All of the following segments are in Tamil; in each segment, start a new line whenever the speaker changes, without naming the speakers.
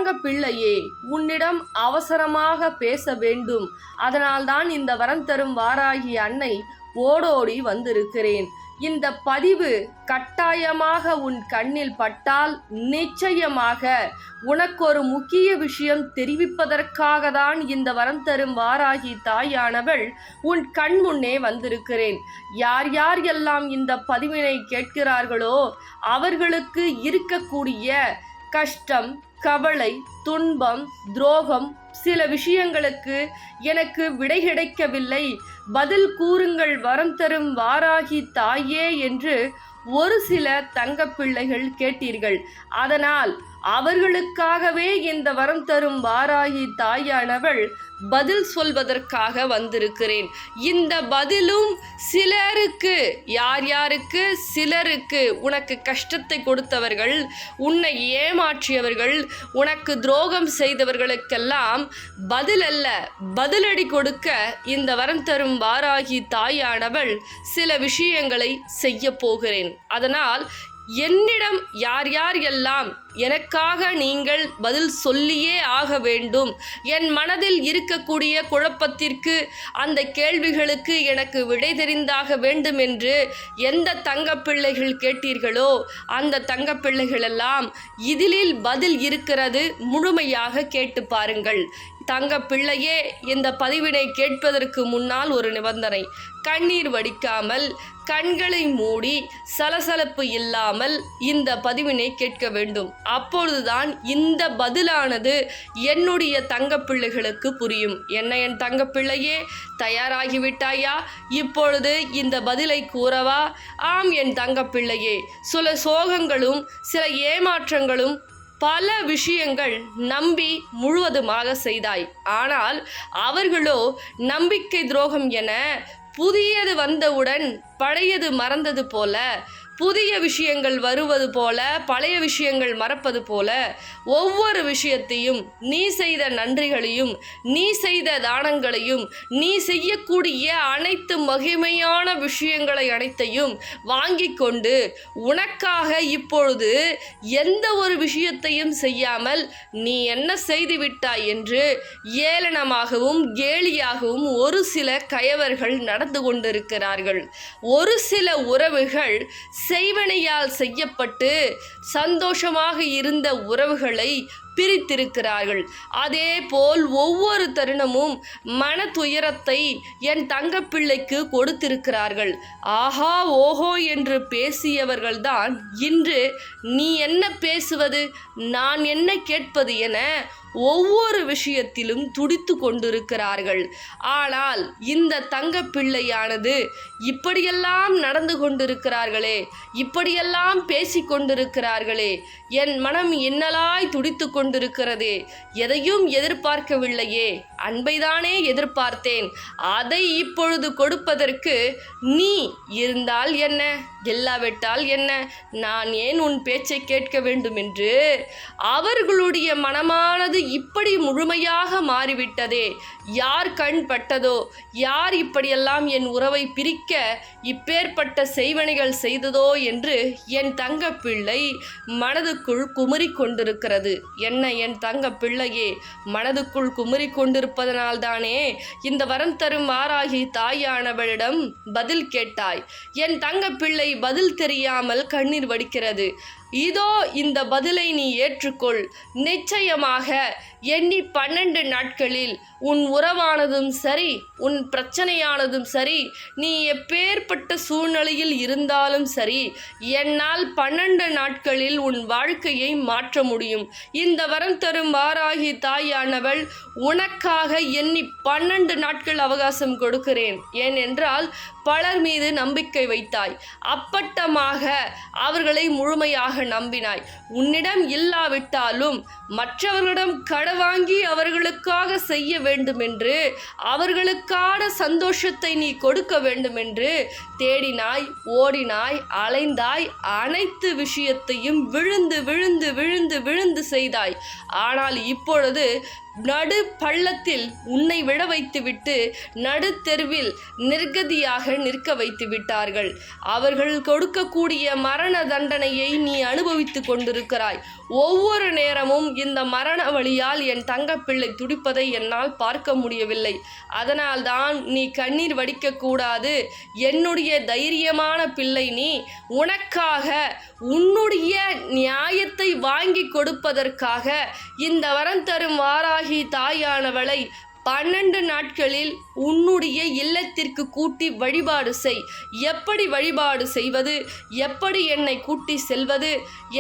தங்க பிள்ளையே, உன்னிடம் அவசரமாக பேச வேண்டும். அதனால்தான் இந்த வரம் தரும் வாராகி அன்னை ஓடோடி வந்திருக்கிறேன். இந்த பதிவு கட்டாயமாக உன் கண்ணில் பட்டால் நிச்சயமாக உனக்கு ஒரு முக்கிய விஷயம் தெரிவிப்பதற்காக தான் இந்த வரம் தரும் வாராகி தாயானவள் உன் கண் முன்னே வந்திருக்கிறேன். யார் யார் எல்லாம் இந்த பதிவினை கேட்கிறார்களோ அவர்களுக்கு இருக்கக்கூடிய கஷ்டம், கவலை, துன்பம், துரோகம், சில விஷயங்களுக்கு எனக்கு விடை கிடைக்கவில்லை, பதில் கூறுங்கள் வரம் தரும் வாராகி தாயே என்று ஒரு சில தங்கப்பிள்ளைகள் கேட்டீர்கள். அதனால் அவர்களுக்காகவே இந்த வரம் தரும் வாராகி தாயானவள் பதில் சொல்வதற்காக வந்திருக்கிறேன். இந்த பதிலும் சிலருக்கு, யார் யாருக்கு, சிலருக்கு உனக்கு கஷ்டத்தை கொடுத்தவர்கள், உன்னை ஏமாற்றியவர்கள், உனக்கு துரோகம் செய்தவர்களுக்கெல்லாம் பதில் அல்ல, பதிலடி கொடுக்க இந்த வரம் தரும் வாராகி தாயானவள் சில விஷயங்களை செய்ய போகிறேன். அதனால் என்னிடம் யார் யார் எல்லாம் எனக்காக நீங்கள் பதில் சொல்லியே ஆக வேண்டும், என் மனதில் இருக்கக்கூடிய குழப்பத்திற்கு, அந்த கேள்விகளுக்கு எனக்கு விடை தெரிந்தாக வேண்டும் என்று எந்த தங்கப்பிள்ளைகள் கேட்டீர்களோ அந்த தங்கப்பிள்ளைகளெல்லாம் இதிலில் பதில் இருக்கிறது, முழுமையாக கேட்டு பாருங்கள். தங்கப்பிள்ளையே, இந்த பதிவினை கேட்பதற்கு முன்னால் ஒரு நிபந்தனை. கண்ணீர் வடிக்காமல், கண்களை மூடி, சலசலப்பு இல்லாமல் இந்த பதிவினை கேட்க வேண்டும். அப்பொழுதுதான் இந்த பதிலானது என்னுடைய தங்கப்பிள்ளைகளுக்கு புரியும். என்ன என் தங்கப்பிள்ளையே, தயாராகிவிட்டாயா? இப்பொழுது இந்த பதிலை கூறவா? ஆம் என் தங்கப்பிள்ளையே, சில சோகங்களும் சில ஏமாற்றங்களும் பல விஷயங்கள் நம்பி முழுவதுமாக செய்தாய். ஆனால் அவர்களோ நம்பிக்கை துரோகம் என புதியது வந்தவுடன் பழையது மறந்தது போல, புதிய விஷயங்கள் வருவது போல பழைய விஷயங்கள் மறப்பது போல, ஒவ்வொரு விஷயத்தையும், நீ செய்த நன்றிகளையும், நீ செய்த தானங்களையும், நீ செய்யக்கூடிய அனைத்து மகிமையான விஷயங்களை அனைத்தையும் வாங்கி கொண்டு உனக்காக இப்பொழுது எந்த ஒரு விஷயத்தையும் செய்யாமல் நீ என்ன செய்து விட்டாய் என்று ஏளனமாகவும் கேலியாகவும் ஒரு சில கயவர்கள் நடந்து கொண்டிருக்கிறார்கள். ஒரு சில உறவுகள் செய்வனையால் செய்யப்பட்டு சந்தோஷமாக இருந்த உறவுகளை பிரித்திருக்கிறார்கள். அதே போல் ஒவ்வொரு தருணமும் மன துயரத்தை என் தங்கப்பிள்ளைக்கு கொடுத்திருக்கிறார்கள். ஆஹா ஓஹோ என்று பேசியவர்கள்தான் இன்று நீ என்ன பேசுவது, நான் என்ன கேட்பது என ஒவ்வொரு விஷயத்திலும் துடித்து கொண்டிருக்கிறார்கள். ஆனால் இந்த தங்கப்பிள்ளையானது இப்படியெல்லாம் நடந்து கொண்டிருக்கிறார்களே, இப்படியெல்லாம் பேசி கொண்டிருக்கிறார்களே, என் மனம் இன்னலாய் துடித்து கொண்டிருக்கிறதே, எதையும் எதிர்பார்க்கவில்லையே, அன்பைதானே எதிர்பார்த்தேன், அதை இப்பொழுது கொடுப்பதற்கு நீ இருந்தால் என்ன, இல்லாவிட்டால் என்ன, நான் ஏன் உன் பேச்சை கேட்க வேண்டும் என்று அவர்களுடைய மனமானது இப்படி முழுமையாக மாறிவிட்டதே. யார் கண் பட்டதோ, யார் இப்படியெல்லாம் என் உறவை பிரிக்க இப்பேற்பட்ட செய்வனைகள் செய்ததோ என்று என் தங்கப்பிள்ளை மனதுக்குள் குமுறி கொண்டிருக்கிறது. என்ன என் தங்கப்பிள்ளையே, மனதுக்குள் குமுறி கொண்டிருப்பதனால்தானே இந்த வரம் தரும் வாராகி தாயானவளிடம் பதில் கேட்டாய். என் தங்கப்பிள்ளை பதில் தெரியாமல் கண்ணீர் வடிக்கிறது. இதோ இந்த பதிலை நீ ஏற்றுக்கொள். நிச்சயமாக எண்ணி 12 நாட்களில் உன் உறவானதும் சரி, உன் பிரச்சனையானதும் சரி, நீ எப்பேற்பட்ட சூழ்நிலையில் இருந்தாலும் சரி, என்னால் 12 நாட்களில் உன் வாழ்க்கையை மாற்ற முடியும். இந்த வரம் தரும் வாராகி தாயானவள் உனக்காக எண்ணி 12 நாட்கள் அவகாசம் கொடுக்கிறேன். ஏனென்றால் பலர் மீது நம்பிக்கை வைத்தாய், அப்பட்டமாக அவர்களை முழுமையாக நம்பினாய். உன்னிடம் இல்லாவிட்டாலும் மற்றவர்களிடம் கடன் வாங்கி அவர்களுக்காக செய்ய வேண்டும் என்று, அவர்களுக்கான சந்தோஷத்தை நீ கொடுக்க வேண்டும் என்று தேடினாய், ஓடினாய், அலைந்தாய், அனைத்து விஷயத்தையும் விழுந்து விழுந்து விழுந்து விழுந்து செய்தாய். ஆனால் இப்பொழுது நடு பள்ளத்தில் உன்னை விழ வைத்துவிட்டு நடு தெருவில் நிர்கதியாக நிற்க வைத்து விட்டார்கள். அவர்கள் கொடுக்கக்கூடிய மரண தண்டனையை நீ அனுபவித்து கொண்டிருக்கிறாய். ஒவ்வொரு நேரமும் இந்த மரண வலியால் என் தங்கப்பிள்ளை துடிப்பதை என்னால் பார்க்க முடியவில்லை. அதனால்தான் நீ கண்ணீர் வடிக்கக்கூடாது. என்னுடைய தைரியமான பிள்ளை நீ. உனக்காக உன்னுடைய நியாயத்தை வாங்கி கொடுப்பதற்காக இந்த வரம் தரும் வாராகி தாயானவளை 12 நாட்களில் உன்னுடைய இல்லத்திற்கு கூட்டி வழிபாடு செய். எப்படி வழிபாடு செய்வது, எப்படி என்னை கூட்டி செல்வது,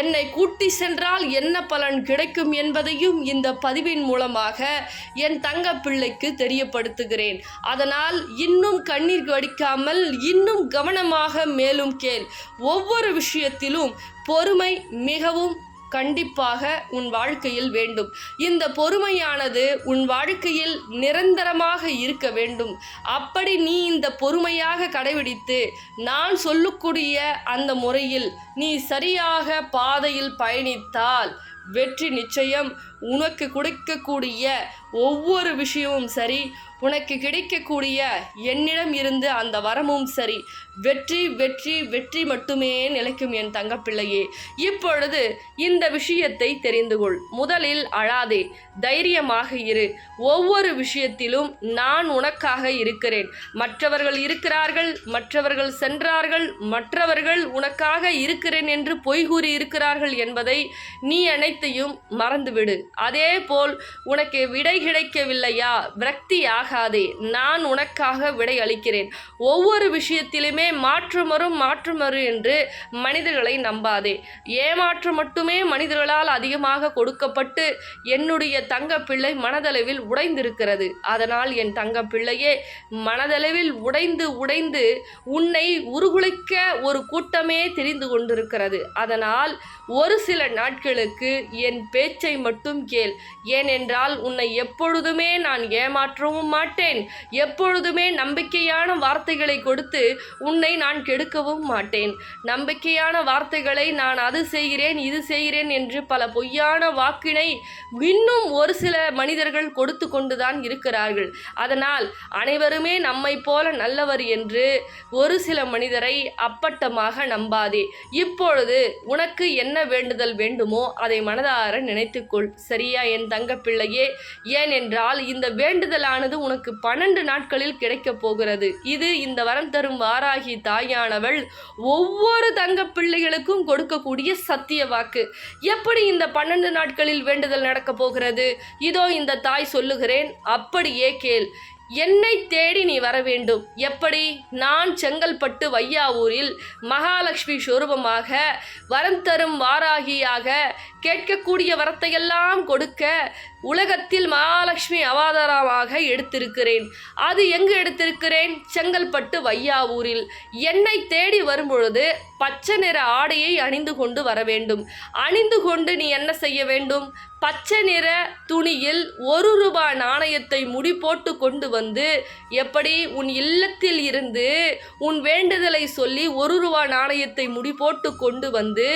என்னை கூட்டி சென்றால் என்ன பலன் கிடைக்கும் என்பதையும் இந்த பதிவின் மூலமாக என் தங்க பிள்ளைக்கு தெரியப்படுத்துகிறேன். அதனால் இன்னும் கண்ணீர் வடிக்காமல் இன்னும் கவனமாக மேலும் கேள். ஒவ்வொரு விஷயத்திலும் பொறுமை மிகவும் கண்டிப்பாக உன் வாழ்க்கையில் வேண்டும். இந்த பொறுமையானது உன் வாழ்க்கையில் நிரந்தரமாக இருக்க வேண்டும். அப்படி நீ இந்த பொறுமையாக கடைபிடித்து நான் சொல்லக்கூடிய அந்த முறையில் நீ சரியாக பாதையில் பயணித்தால் வெற்றி நிச்சயம். உனக்கு கிடைக்கக்கூடிய ஒவ்வொரு விஷயமும் சரி, உனக்கு கிடைக்கக்கூடிய என்னிடம் இருந்து அந்த வரமும் சரி, வெற்றி வெற்றி வெற்றி மட்டுமே நிலைக்கும் என் தங்கப்பிள்ளையே. இப்பொழுது இந்த விஷயத்தை தெரிந்து கொள். முதலில் அழாதே, தைரியமாக இரு. ஒவ்வொரு விஷயத்திலும் நான் உனக்காக இருக்கிறேன். மற்றவர்கள் இருக்கிறார்கள், மற்றவர்கள் சென்றார்கள், மற்றவர்கள் உனக்காக இருக்கிறேன் என்று பொய் கூறி இருக்கிறார்கள் என்பதை நீ அனைத்தையும் மறந்துவிடு. அதே போல் உனக்கு விடை கிடைக்கவில்லையா, விரக்தி ஆகாதே. நான் உனக்காக விடை அளிக்கிறேன். ஒவ்வொரு விஷயத்திலுமே மாற்றம் வரும் என்று மனிதர்களை நம்பாதே. ஏமாற்றம் மட்டுமே மனிதர்களால் அதிகமாக கொடுக்கப்பட்டு என்னுடைய தங்க பிள்ளை மனதளவில் உடைந்திருக்கிறது. அதனால் என் தங்க பிள்ளையே, மனதளவில் உடைந்து உன்னை உருகுலைக்க ஒரு கூட்டமே தெரிந்து கொண்டிருக்கிறது. அதனால் ஒரு சில நாட்களுக்கு என் பேச்சை மட்டும் கேள். ஏனென்றால் உன்னை எப்பொழுதுமே நான் ஏமாற்றவும் மாட்டேன். எப்பொழுதுமே நம்பிக்கையான வார்த்தைகளை கொடுத்து உன்னை நான் கெடுக்கவும் மாட்டேன். நம்பிக்கையான வார்த்தைகளை நான் அது செய்கிறேன் இது செய்கிறேன் என்று பல பொய்யான வாக்கினை இன்னும் ஒரு சில மனிதர்கள் கொடுத்து கொண்டுதான் இருக்கிறார்கள். அதனால் அனைவருமே நம்மை போல நல்லவர் என்று ஒரு சில மனிதரை அப்பட்டமாக நம்பாதே. இப்பொழுது உனக்கு என்ன வேண்டுதல் வேண்டுமோ அதை மனதார நினைத்துக்கொள். சரியா என் தங்க பிள்ளையே? ஏனென்றால் இந்த வேண்டுதலானது உனக்கு 12 நாட்களில் கிடைக்கப் போகிறது. இது இந்த வரம் தரும் வாராகி தாயானவள் ஒவ்வொரு தங்க பிள்ளைகளுக்கும் கொடுக்கக்கூடிய சத்திய வாக்கு. எப்படி இந்த 12 நாட்களில் வேண்டுதல் நடக்க போகிறது? இதோ இந்த தாய் சொல்லுகிறேன், அப்படியே கேள். என்னை தேடி நீ வர வேண்டும். எப்படி? நான் செங்கல்பட்டு வையாவூரில் மகாலட்சுமி சொரூபமாக வரம் தரும் வாராகியாக கேட்கக்கூடிய வரத்தையெல்லாம் கொடுக்க உலகத்தில் மகாலட்சுமி அவதாரமாக எடுத்திருக்கிறேன். அது எங்கு எடுத்திருக்கிறேன்? செங்கல்பட்டு வையாவூரில். என்னை தேடி வரும்பொழுது பச்சை நிற ஆடையை அணிந்து கொண்டு வர வேண்டும். அணிந்து கொண்டு நீ என்ன செய்ய வேண்டும்? பச்சை நிற துணியில் 1 ரூபாய் நாணயத்தை முடி போட்டு கொண்டு வந்து, எப்படி உன் இல்லத்தில் இருந்து உன் வேண்டுதலை சொல்லி 1 ரூபாய் நாணயத்தை முடி போட்டு கொண்டு வந்து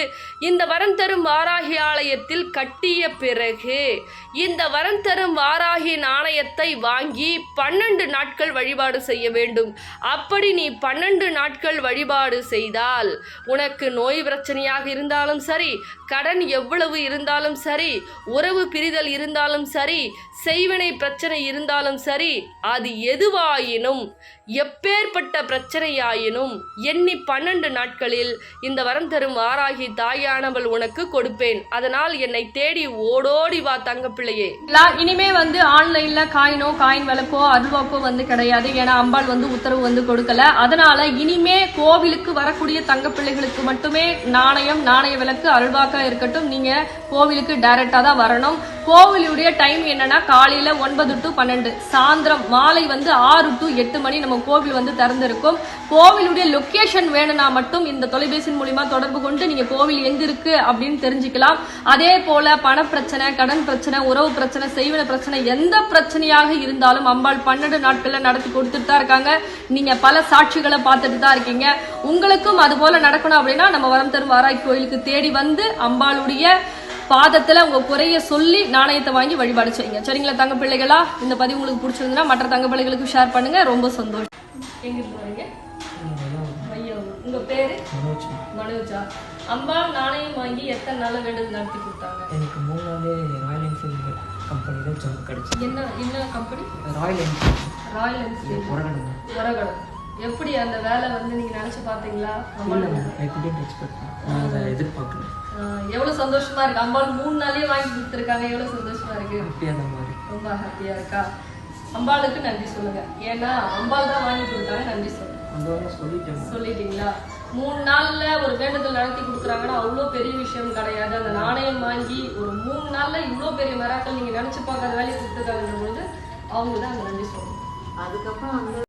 இந்த வரம் தரும் வாராகி ஆலயத்தில் கட்டிய பிறகு இந்த வரம் தரும் வாராகி நாணயத்தை வாங்கி 12 நாட்கள் வழிபாடு செய்ய வேண்டும். அப்படி நீ 12 நாட்கள் வழிபாடு செய்தால் உனக்கு நோய் பிரச்சனையாக இருந்தாலும் சரி, கடன் எவ்வளவு இருந்தாலும் சரி, உறவு பிரிதல் இருந்தாலும் சரி, செய்வினை பிரச்சனை இருந்தாலும் சரி, அது எதுவாயினும் எப்பேற்பட்ட பிரச்சனையாயினும் எண்ணி 12 நாட்களில் இந்த வரம் தரும் வாராகி தாயானவள் உனக்கு கொடுப்பேன். அதனால் என்னை தேடி ஓடோடி வா தங்க பிள்ளையே. இனிமே ஆன்லைன்ல காயின் விளக்கோ அருள்வாக்கோ கிடையாது. ஏன்னா அம்பாள் உத்தரவு கொடுக்கல. அதனால இனிமே கோவிலுக்கு வரக்கூடிய தங்க பிள்ளைகளுக்கு மட்டுமே நாணய விளக்கு அருள்வாக்கா இருக்கட்டும். நீங்க கோவிலுக்கு டைரக்டா தான் வரணும். கோவிலுடைய டைம் என்னன்னா காலையில 9 to 12, சாயந்திரம் மாலை 6 to 8 மணி நம்ம கோவில் திறந்திருக்கும். கோவிலுடைய லொகேஷன் வேணும்னா மட்டும் இந்த தொலைபேசியின் மூலியமா தொடர்பு கொண்டு நீங்க கோவில் எங்க இருக்கு அப்படின்னு தெரிஞ்சுக்கலாம். அதே போல பண பிரச்சனை, கடன் பிரச்சனை, உறவு பிரச்சனை, செய்வன பிரச்சனை, எந்த பிரச்சனையாக இருந்தாலும் அம்பாள் 12 நாட்கள்ல நடத்தி கொடுத்துட்டு தான் இருக்காங்க. நீங்க பல சாட்சிகளை பார்த்துட்டு தான் இருக்கீங்க. உங்களுக்கும் அது போல நடக்கணும் அப்படின்னா நம்ம வரம் தரும் வாராகி கோயிலுக்கு தேடி வந்து அம்பாளுடைய பாதத்துல உங்க குறைய சொல்லி நாணயத்தை வாங்கி வழிபாடு செய்யுங்க. சரிங்களா தங்க பிள்ளைகளா? இந்த பதிவு உங்களுக்கு பிடிச்சிருந்தா மற்ற தங்க பிள்ளைகளுக்கு ஷேர் பண்ணுங்க. ரொம்ப சந்தோஷம். எங்க போறீங்க? உங்க பேரு? மனோஜா. அம்பாள் நாணயம் வாங்கி எத்தனை நாள் வேண்டுதல் நடத்தி கொடுத்தாங்க?
எனக்கு 3 நாளே ராயல் என்ஃபீல்டு கம்பெனியில் ஜாப் கிடைச்சி.
என்ன company?
Royal Enfield.
Royal Enfield Uragadam. எப்படி அந்த வேலை வந்து நீங்க நினைச்சு பாத்தீங்களா?
ஐ குடன்ட் எக்ஸ்பெக்ட். நான் அதை எதிர்பார்க்கல.
எவ்வளவு சந்தோஷமா இருக்கு. அம்பாள் 3 நாளே வாங்கி கொடுத்துருக்காங்க. எவ்வளவு சந்தோஷமா இருக்கு.
ஹாப்பியா தான் மாதிரி.
ரொம்ப ஹாப்பியா இருக்கா? அம்பாளுக்கு நன்றி சொல்லுங்க. ஏன்னா அம்பாள் தான் வாங்கி கொடுத்தாங்க. நன்றி சொல்லுங்க. சொல்லிட்டீங்களா? 3 நாள்ல ஒரு வேண்டுதல் நடத்தி கொடுக்குறாங்கன்னா அவ்வளோ பெரிய விஷயம் கிடையாது. அந்த நாணயம் வாங்கி ஒரு 3 நாள்ல இவ்வளோ பெரிய மிராக்கள் நீங்க நினைச்சு பார்க்காத வேலையை கொடுத்துருக்காங்கன்ற போது அவங்க தான் அந்த நன்றி சொல்லணும்.
அதுக்கப்புறம் வந்து